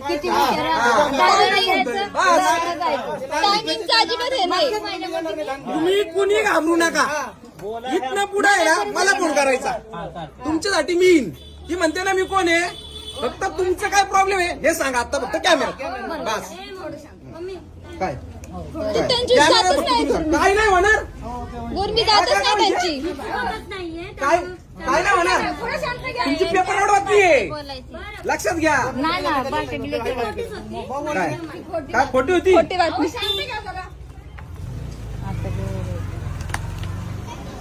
किती टायमिंगचा अजिबात हे नाही. तुम्ही कुणी घाबरू नका. इथनं पुढे आहे ना मला फोन करायचा. तुमच्यासाठी मी येईन. ती म्हणते ना मी कोण आहे, फक्त तुमचं काय प्रॉब्लेम आहे हे सांगा आता फक्त कॅमेरा बस. काय त्यांची जातच नाही. काय नाही होणार. गुरमी जातच नाही त्यांची. काय काय नाही होणार. तुमची पेपर अडवत नाहीये, लक्षात घ्या. काय काय खोटी होती. खोटी बातमी.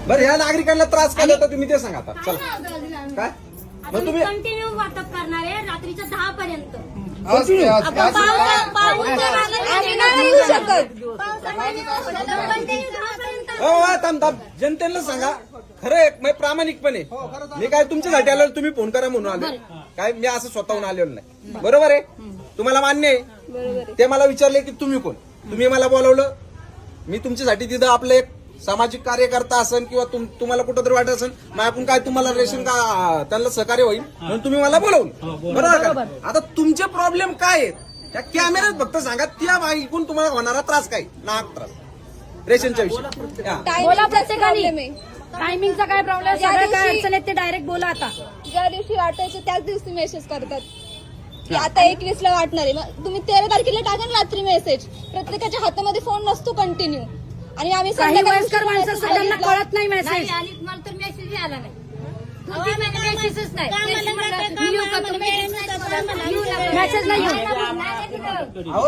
बरं ह्या नागरिकांना त्रास काय देता तुम्ही ते सांगा आता. चला काय मग तुम्ही कंटिन्यू वाटप करणार आहे रात्रीच्या 10 पर्यंत. आम्ही नाही येऊ शकत. हो थांब थांब. जनतेला सांगा खरं प्रामाणिकपणे. मी काय तुमच्यासाठी आलो तुम्ही फोन करा म्हणून आलो काय. मी असं स्वतःहून आलेलो नाही. बरोबर आहे. तुम्हाला मान्य आहे. ते मला विचारले की तुम्ही कोण. तुम्ही मला बोलवलं. मी तुमच्यासाठी तिथं आपलं एक सामाजिक कार्यकर्ता असेल किंवा तुम्हाला कुठंतरी वाटत असेल मग आपण काय तुम्हाला रेशन का त्यांना सहकार्य होईल म्हणून तुम्ही मला बोलवलं. बरोबर का. आता तुमचे प्रॉब्लेम काय आहेत त्या कॅमेऱ्यात फक्त सांगा. त्या ऐकून तुम्हाला होणारा त्रास काय. नाक त्रास रेशनच्या विषयी. टायमिंगचा काय प्रॉब्लेम सगळं काय अडचण आहे ते डायरेक्ट बोला. आता ज्या दिवशी वाटायचं त्याच दिवशी मेसेज करतात की आता 21ला वाटणार आहे. मग तुम्ही 13 तारखेला टाका ना रात्री मेसेज. प्रत्येकाच्या हातामध्ये फोन नसतो कंटिन्यू. आणि आम्ही काही वयस्कर माणसं सगळ्यांना कळत नाही मेसेज. मला तर मेसेज आला नाही. मेसेजच नाही. मेसेज नाही अहो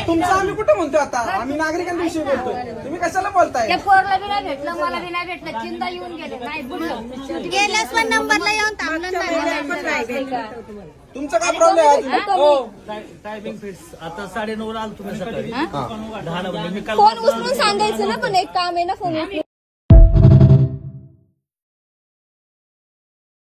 तुमचं आम्ही कुठं म्हणतो आता. आम्ही नागरिकांविषयी बोलतोय. तुम्ही कशाला बोलताय. त्या पोरला बी नाही भेटलं, मला बी नाही भेटलं. चिंता येऊन गेले नाही बुडलं. गेल्यास पण नंबरला येऊन थांबलं. तुमचा काय प्रॉब्लेम आहे. टायमिंग फिक्स आता 9:30 आलो तुम्ही सकाळी 10 ला. मी काल फोन उचलून सांगायचं ना. पण एक काम आहे ना फोन उचलून.